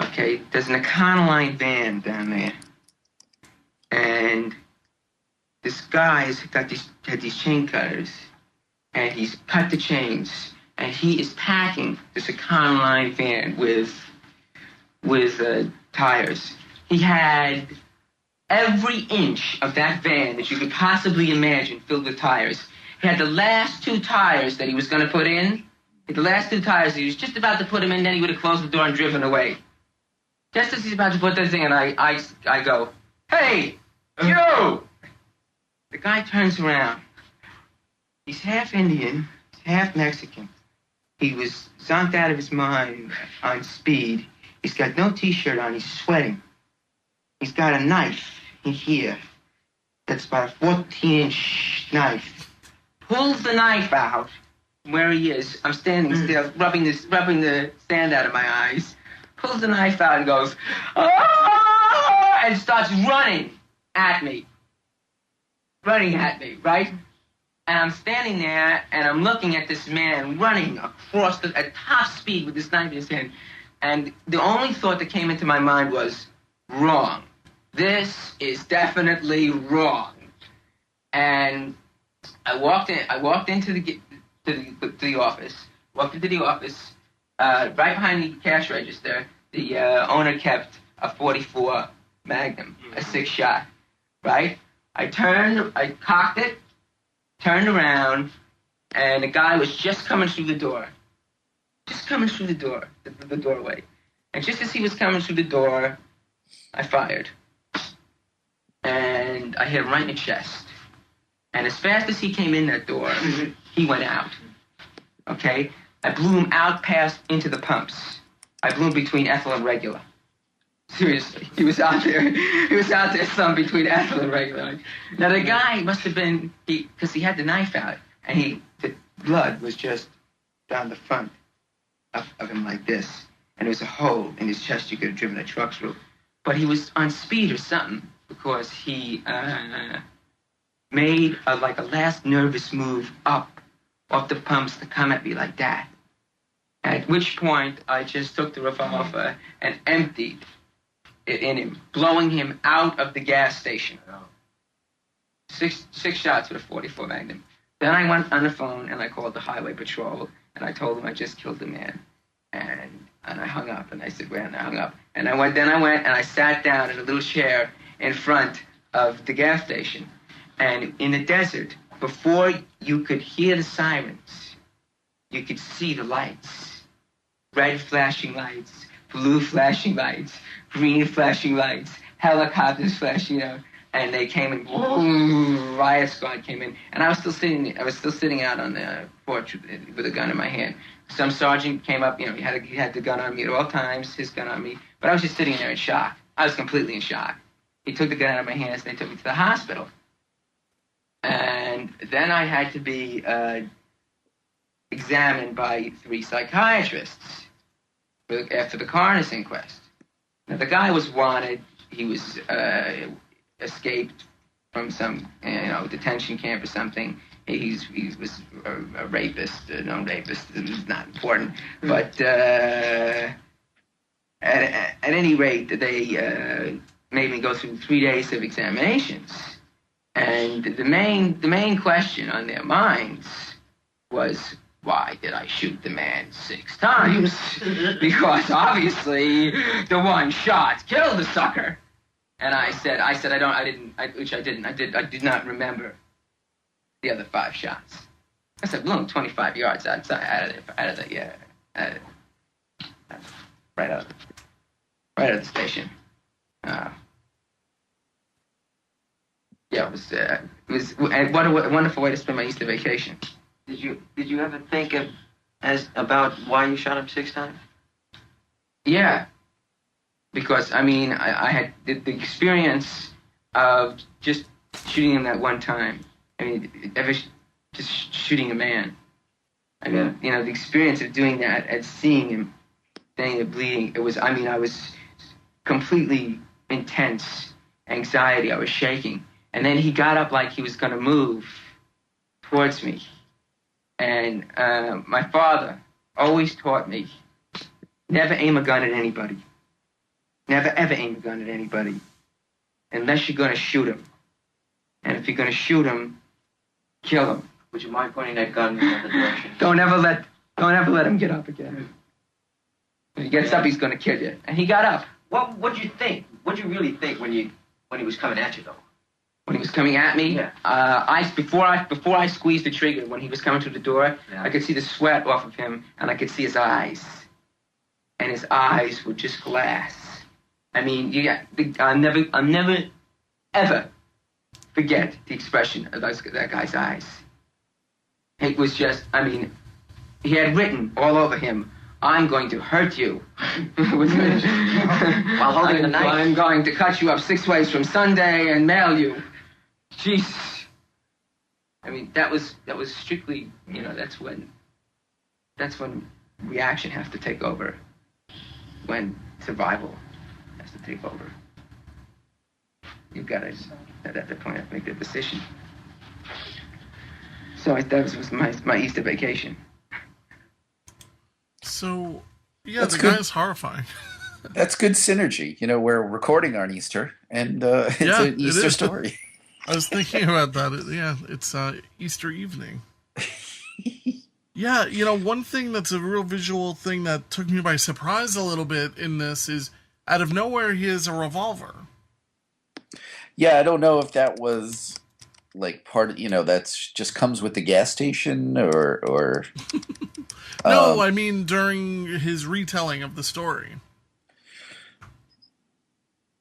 Okay, there's an Econoline van down there. And this guy had these chain cutters, and he's cut the chains, and he is packing this Econoline van with tires. He had every inch of that van that you could possibly imagine filled with tires. He had the last 2 tires that he was going to put in. The last 2 tires, he was just about to put them in, then he would have closed the door and driven away. Just as he's about to put this thing in, I go, "Hey, you!" The guy turns around. He's half Indian, half Mexican. He was zonked out of his mind on speed. He's got no T-shirt on. He's sweating. He's got a knife in here. That's about a 14-inch knife. Pulls the knife out where he is. I'm standing still, rubbing the sand out of my eyes. Pulls the knife out and goes, "Ah!" and starts running at me. Right? And I'm standing there, and I'm looking at this man running across at top speed with this knife in his hand. And the only thought that came into my mind was, wrong. This is definitely wrong. And I walked into the office. Right behind the cash register, the owner kept a .44 Magnum, a 6-shot, right? I cocked it, turned around, and the guy was just coming through the door. The doorway. And just as he was coming through the door, I fired. And I hit him right in the chest. And as fast as he came in that door, he went out. Okay? I blew him out past into the pumps. I blew him between ethyl and regular. Seriously. He was out there some between ethyl and regular. Now the guy must have been, because he had the knife out, and the blood was just down the front of him like this. And there was a hole in his chest you could have driven a truck through. But he was on speed or something, because he made a last nervous move up off the pumps to come at me like that. At which point, I just took the revolver and emptied it in him, blowing him out of the gas station. 6 shots with a .44 Magnum. Then I went on the phone and I called the highway patrol and I told them I just killed the man. And I hung up and I said, "Well," and I hung up. And I went and I sat down in a little chair in front of the gas station. And in the desert, before you could hear the sirens, you could see the lights. Red flashing lights, blue flashing lights, green flashing lights, helicopters flashing, and they came in, boom, riot squad came in, and I was still sitting out on the porch with a gun in my hand. Some sergeant came up, he had the gun on me at all times, his gun on me, but I was just sitting there in shock. I was completely in shock. He took the gun out of my hands and they took me to the hospital. And then I had to be examined by 3 psychiatrists after the coroner's inquest. Now, the guy was wanted. He was escaped from some, detention camp or something. He was a rapist, a known rapist. It was not important. But at any rate, they made me go through 3 days of examinations. And the main question on their minds was, why did I shoot the man 6 times? Because obviously the one shot killed the sucker. And I did not remember the other 5 shots. I said, blew him 25 yards outside, right out of the station. It was what a wonderful way to spend my Easter vacation. Did you ever think about why you shot him 6 times? Yeah, because I had the experience of just shooting him that one time. Just shooting a man. The experience of doing that and seeing him, standing there bleeding. I was completely intense anxiety. I was shaking. And then he got up like he was going to move towards me. And my father always taught me, never aim a gun at anybody. Never, ever aim a gun at anybody unless you're going to shoot him. And if you're going to shoot him, kill him. Would you mind pointing that gun in the other direction? Don't ever let him get up again. If he gets up, he's going to kill you. And he got up. What'd you think? What'd you really think when he was coming at you, though? When he was coming at me, Yeah. Before I squeezed the trigger, when he was coming through the door, Yeah. I could see the sweat off of him, and I could see his eyes. And his eyes were just glass. I mean, I'll never, ever forget the expression of that guy's eyes. It was just, I mean, he had written all over him, "I'm going to hurt you." While holding the knife. I'm going to cut you up 6 ways from Sunday and mail you. Jesus. I mean, that was strictly, that's when reaction has to take over. When survival has to take over. You've got to, at that point, make the decision. So that was my Easter vacation. So, yeah, That's the good. guy's horrifying. That's good synergy. We're recording on Easter, and it's Yeah, an it Easter is. story. I was thinking about that. It's Easter evening. Yeah, one thing that's a real visual thing that took me by surprise a little bit in this is, out of nowhere, he has a revolver. Yeah, I don't know if that was like part of, that's just comes with the gas station or No, I mean during his retelling of the story.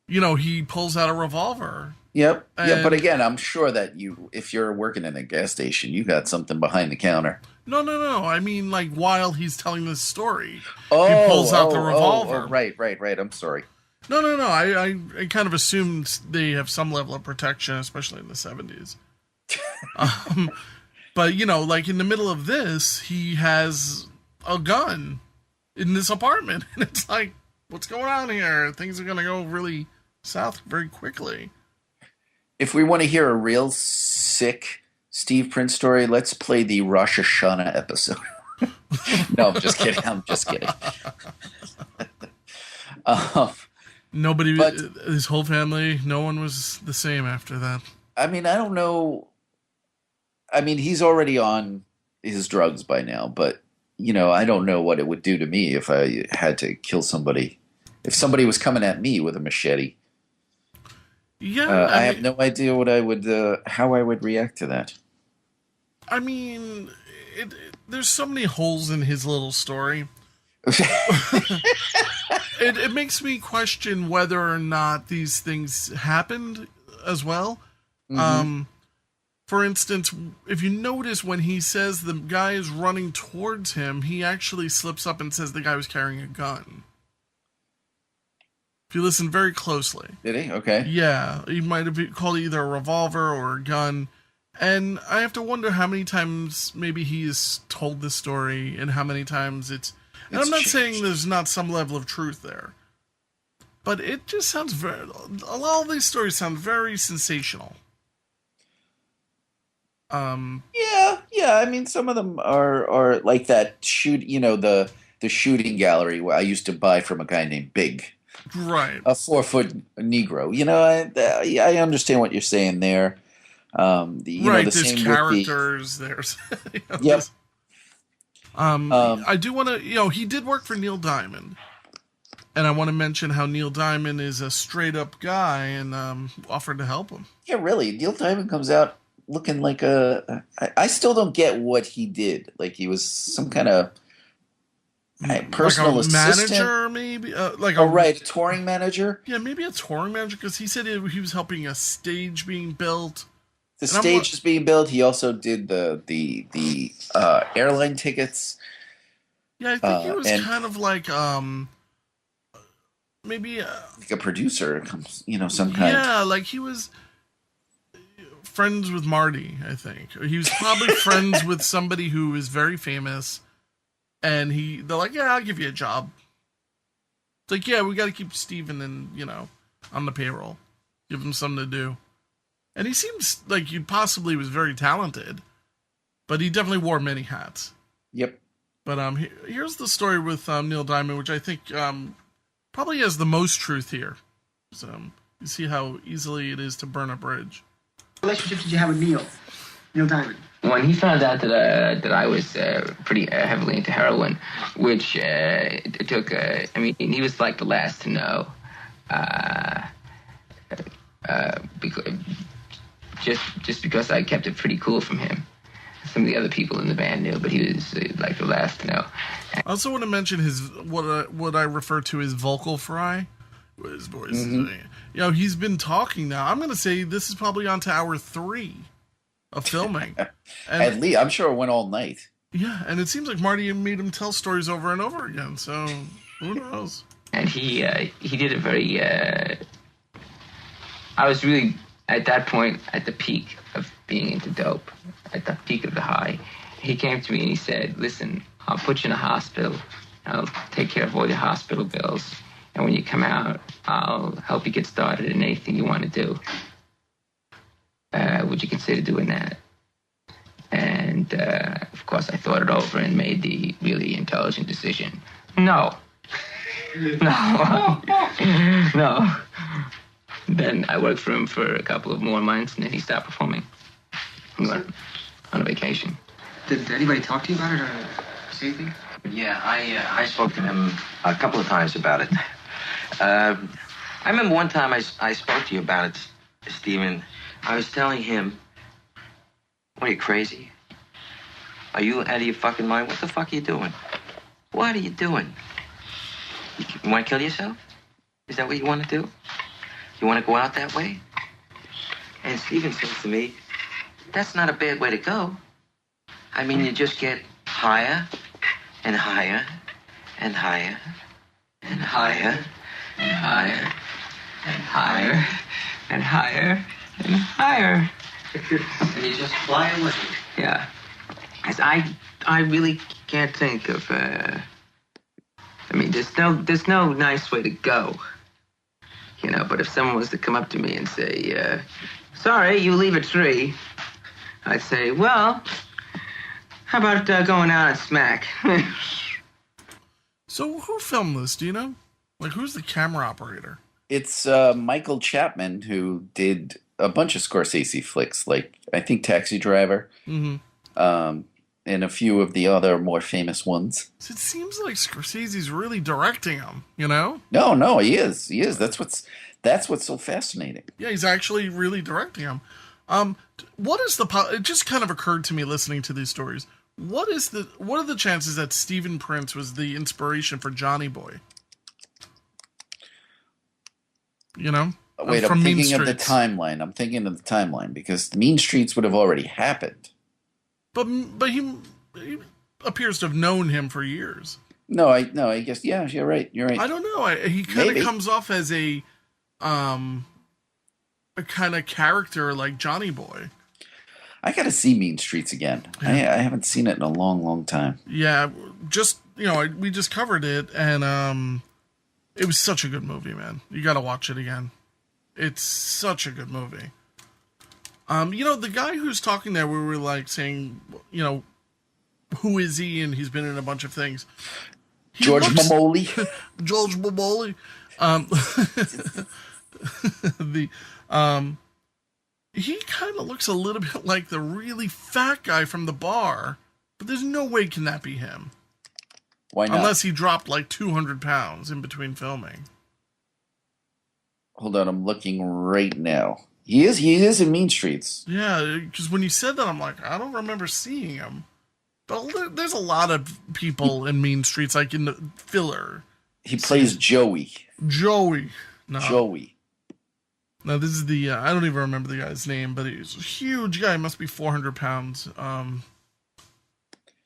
He pulls out a revolver. Yep. Yeah, but And- again, I'm sure that if you're working in a gas station, you got something behind the counter. No. I mean, like, while he's telling this story, Oh, he pulls out the revolver. Right. I'm sorry. No. I kind of assumed they have some level of protection, especially in the 70s. But, like in the middle of this, he has a gun in this apartment. And it's like, what's going on here? Things are going to go really south very quickly. If we want to hear a real sick Steve Prince story, let's play the Rosh Hashanah episode. No, I'm just kidding. Nobody, But- his whole family, no one was the same after that. I mean, I don't know. I mean, he's already on his drugs by now, but, I don't know what it would do to me if I had to kill somebody. If somebody was coming at me with a machete. Yeah, I have no idea what I would, how I would react to that. I mean, there's so many holes in his little story. It makes me question whether or not these things happened as well. Mhm. For instance, if you notice when he says the guy is running towards him, he actually slips up and says the guy was carrying a gun. If you listen very closely. Did he? Okay. Yeah, he might have called it either a revolver or a gun. And I have to wonder how many times maybe he has told this story and how many times it's... And I'm not saying there's not some level of truth there. But it just sounds very... A lot of these stories sound very sensational. Yeah. I mean, some of them are like that the shooting gallery where I used to buy from a guy named Big. Right. A 4-foot Negro. I understand what you're saying there. The there's same characters. There's. Yep. I do want to. He did work for Neil Diamond, and I want to mention how Neil Diamond is a straight up guy and offered to help him. Yeah, really. Neil Diamond comes out looking like I still don't get what he did. Like he was some kind of personal like a assistant. manager, maybe. A touring manager. Yeah, maybe a touring manager because he said he was helping a stage being built. The stage is being built. He also did the airline tickets. Yeah, I think he was kind of like maybe like a producer, some kind. Yeah, like he was friends with Marty. I think he was probably friends with somebody who is very famous, and they're like, yeah, I'll give you a job. It's like, yeah, we got to keep Steven on the payroll, give him something to do. And he seems like he possibly was very talented, but he definitely wore many hats. Yep. But here's the story with Neil Diamond, which I think probably has the most truth here. So you see how easily it is to burn a bridge. relationship did you have with Neil Diamond? When he found out that I was pretty heavily into heroin, which it took, he was like the last to know, just because I kept it pretty cool from him. Some of the other people in the band knew, but he was like the last to know. I also want to mention his what I refer to as vocal fry. His voice, he's been talking now. I'm going to say this is probably on to hour 3 of filming. And, At least, I'm sure it went all night. Yeah, and it seems like Marty made him tell stories over and over again. So who knows? And he did it very. I was really at that point at the peak of being into dope, at the peak of the high. He came to me and he said, "Listen, I'll put you in a hospital. I'll take care of all your hospital bills. And when you come out, I'll help you get started in anything you want to do. Would you consider doing that?" And, of course, I thought it over and made the really intelligent decision. No. No. No. Then I worked for him for a couple of more months, and then he stopped performing. He went on a vacation. Did anybody talk to you about it or say anything? Yeah, I spoke to him a couple of times about it. I remember one time I spoke to you about it, Stephen. I was telling him, "What, are you crazy? Are you out of your fucking mind? What the fuck are you doing? What are you doing? You want to kill yourself? Is that what you want to do? You want to go out that way?" And Stephen says to me, "That's not a bad way to go. I mean, you just get higher and higher and higher and higher and higher and higher and higher and higher. And you just fly away." Yeah. As I really can't think of, there's no nice way to go. But if someone was to come up to me and say, "Sorry, you leave at 3, I'd say, "Well, how about going out and smack?" So who filmed this? Do you know? Like, who's the camera operator? It's Michael Chapman, who did a bunch of Scorsese flicks, like I think Taxi Driver, and a few of the other more famous ones. So it seems like Scorsese's really directing him. No, he is. That's what's so fascinating. Yeah, he's actually really directing him. What is it just kind of occurred to me listening to these stories. What are the chances that Stephen Prince was the inspiration for Johnny Boy? Wait, I'm thinking of the timeline. Because Mean Streets would have already happened. But he appears to have known him for years. No, I guess, yeah, you're right. I don't know. He kind of comes off as a kind of character like Johnny Boy. I got to see Mean Streets again. Yeah. I haven't seen it in a long, long time. Yeah, we just covered it, and it was such a good movie, man. You got to watch it again. It's such a good movie. The guy who's talking there, we were like saying, who is he? And he's been in a bunch of things. George Mamoli. George Mamoli. He kind of looks a little bit like the really fat guy from the bar, but there's no way can that be him. Why not? Unless he dropped like 200 pounds in between filming. Hold on, I'm looking right now. He is in Mean Streets. Yeah, because when you said that, I'm like, I don't remember seeing him. But there's a lot of people in Mean Streets, like in the filler. He plays Joey. Joey. No. Joey. No, this is the, I don't even remember the guy's name, but he's a huge guy. He must be 400 pounds.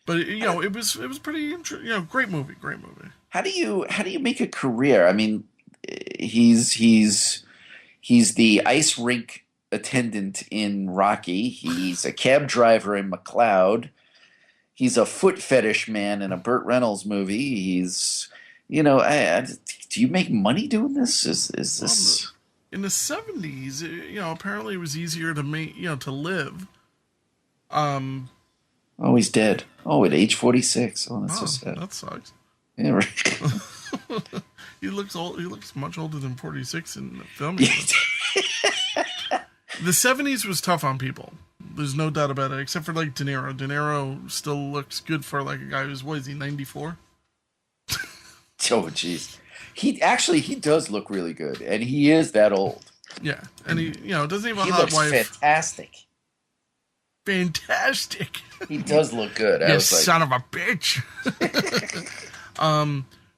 But, it was pretty, great movie. How do you make a career? I mean, he's the ice rink attendant in Rocky. He's a cab driver in McCloud. He's a foot fetish man in a Burt Reynolds movie. He's, do you make money doing this? Is this... In the 70s, apparently it was easier to make, to live. Oh, he's dead. Oh, at age 46. Oh, that's so sad. That sucks. Yeah, right. He looks old. He looks much older than 46 in the film. The 70s was tough on people. There's no doubt about it, except for like De Niro. De Niro still looks good for like a guy who's, what is he, 94? Oh, jeez. He does look really good, and he is that old. Yeah, and he, doesn't even have He a hot looks wife. fantastic. Fantastic. He does look good. You son of a bitch.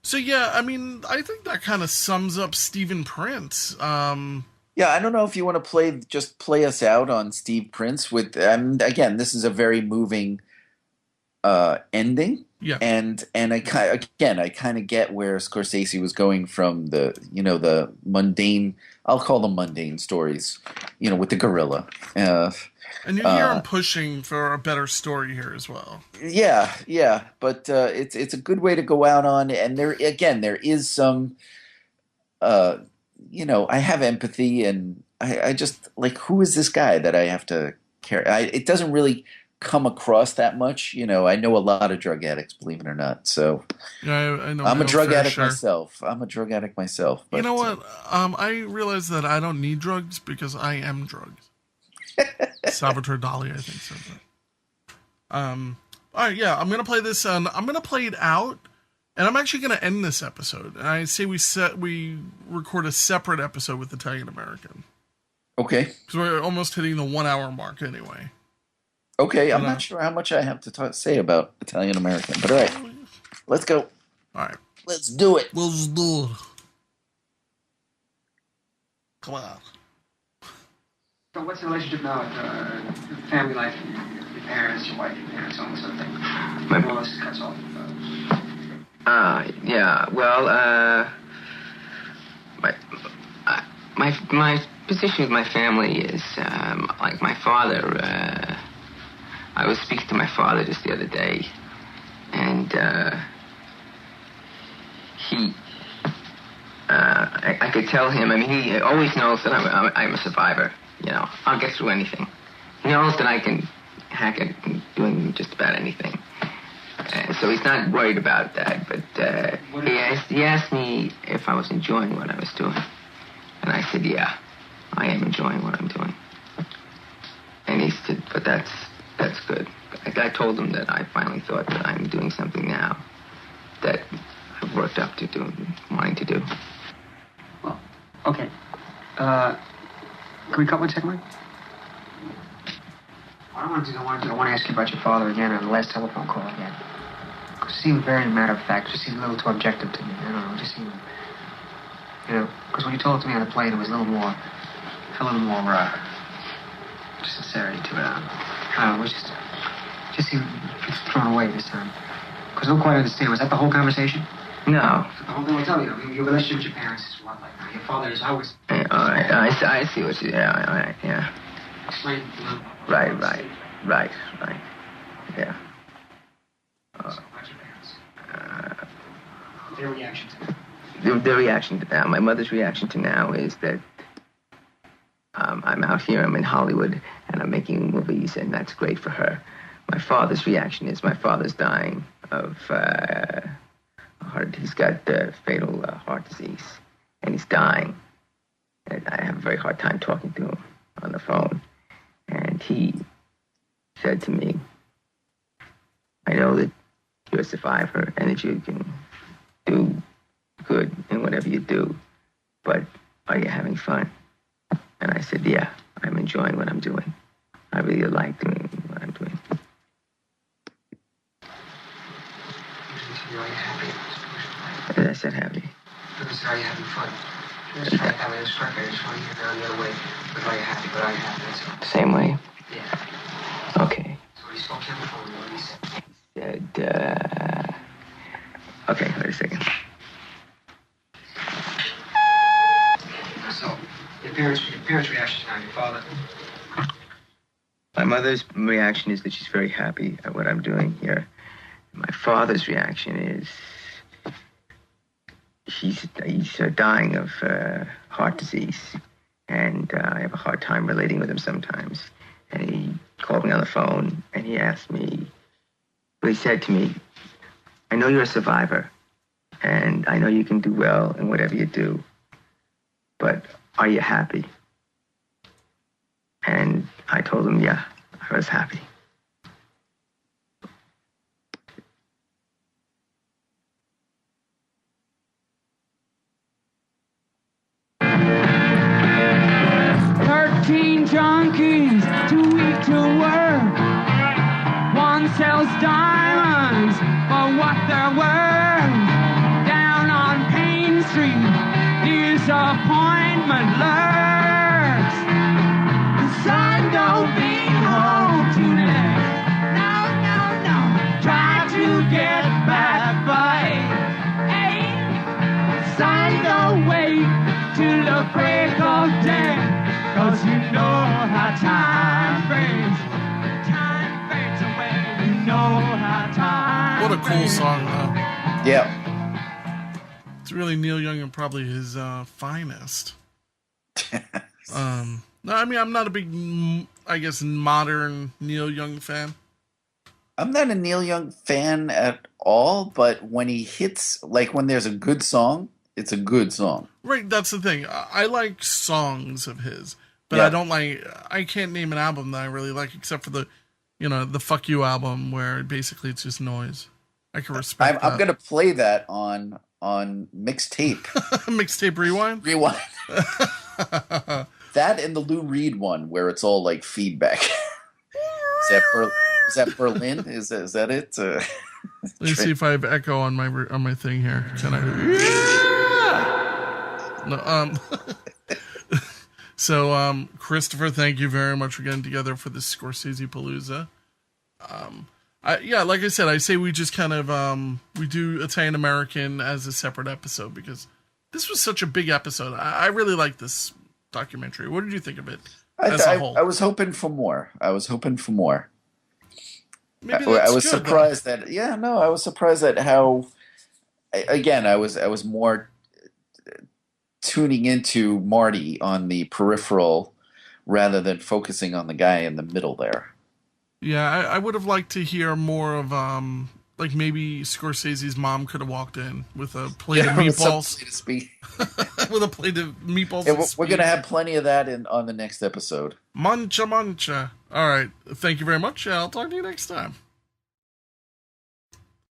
So yeah, I mean, I think that kind of sums up Stephen Prince. Yeah, I don't know if you want to play us out on Steve Prince with. Again, this is a very moving ending. Yeah, and I kind of get where Scorsese was going from the mundane. I'll call them mundane stories, with the gorilla. And you hear him pushing for a better story here as well. Yeah, but it's a good way to go out on, and there is some, I have empathy, and I just like, who is this guy that I have to care? It doesn't really come across that much, I know a lot of drug addicts, believe it or not. So yeah, I know. I'm a drug addict myself. But, you know what? I realize that I don't need drugs because I am drugs. Salvatore Dali, I think, said that. All right, yeah, I'm gonna play this. I'm gonna play it out, and I'm actually gonna end this episode. And I say we record a separate episode with Italian American. Okay. Because we're almost hitting the 1 hour mark anyway. Okay, I'm not sure how much I have to say about Italian American, but all right, let's go. All right, let's do it. Let's do it. Come on. So what's the relationship now with family life, your parents, your wife, your parents, all that sort of thing? More or less cuts off. Yeah, well, my position with my family is, like my father, I was speaking to my father just the other day, and I could tell him, I mean, he always knows that I'm a survivor. I'll get through anything. He knows that I can hack it and doing just about anything. So he's not worried about that, but he asked me if I was enjoying what I was doing. And I said, yeah, I am enjoying what I'm doing. And he said, but that's good. I told him that I finally thought that I'm doing something now that I've worked up to wanting to do. Well, okay. Can we cut 1 second, Mike? What I want to ask you about your father again on the last telephone call again. It seemed very matter of fact. It just seemed a little too objective to me. I don't know. It just seemed, because when you told it to me on the plane, it was a little more sincerity to it. I don't know. It just seemed thrown away this time. Because I don't quite understand. Was that the whole conversation? No. The whole thing. Well, tell me, your relationship with your parents is what like now? Your father is always. All right. I see what you. Yeah. All right. Yeah. Explain. Right. Yeah. About your parents. Their reaction to it. The reaction to now, my mother's reaction to now is that I'm out here, I'm in Hollywood, and I'm making movies, and that's great for her. My father's reaction is my father's dying of he's got fatal heart disease, and he's dying. And I have a very hard time talking to him on the phone. And he said to me, I know that you're a survivor and that you can do good in whatever you do, but are you having fun? And I said, yeah, I'm enjoying what I'm doing. I really like doing what I'm doing. Are you happy? I said happy. I said, are you having fun? Just try to have it struck. I just want to hear it the other way. But are you happy? But are you happy? That's all. Same way? Yeah. Okay. So he spoke to him before what he said. He said, okay, wait a second. So, your parents' reaction now, your father. My mother's reaction is that she's very happy at what I'm doing here. My father's reaction is he's dying of heart disease, and I have a hard time relating with him sometimes. And he called me on the phone, and he asked me, well, he said to me, I know you're a survivor, and I know you can do well in whatever you do, but are you happy? And I told him, yeah, I was happy. Junkies, too weak to work. One sells diamonds for what they're worth. Down on Payne Street, disappointment lurks. The sun don't be home today. No, no, no. Try to get back by 8. The sun don't wait till the break of day. 'Cause you know how time fades. Time fades away. You know how time What a cool song, though. Yeah. It's really Neil Young and probably his finest. No, I mean, I'm not a big, I guess, modern Neil Young fan. I'm not a Neil Young fan at all, but when he hits, like when there's a good song, it's a good song. Right, that's the thing. I like songs of his. But Yeah. I don't like, I can't name an album that I really like except for the, the Fuck You album where basically it's just noise. I can respect I'm going to play that on mixtape. Mixtape Rewind? Rewind. That and the Lou Reed one where it's all like feedback. Is that Berlin? Is that it? Let me see if I have echo on my thing here. Can I? No, So, Christopher, thank you very much for getting together for this Scorsesepalooza. Like I said, I say we just kind of, we do Italian American as a separate episode because this was such a big episode. I really like this documentary. What did you think of it as a whole? I was hoping for more. Maybe I was good, surprised that, I was surprised at how, again, I was more tuning into Marty on the peripheral rather than focusing on the guy in the middle there. Yeah, I would have liked to hear more of, like maybe Scorsese's mom could have walked in with a plate of meatballs. With a plate of meatballs. Yeah, we're going to have plenty of that on the next episode. Mancha. All right. Thank you very much. I'll talk to you next time.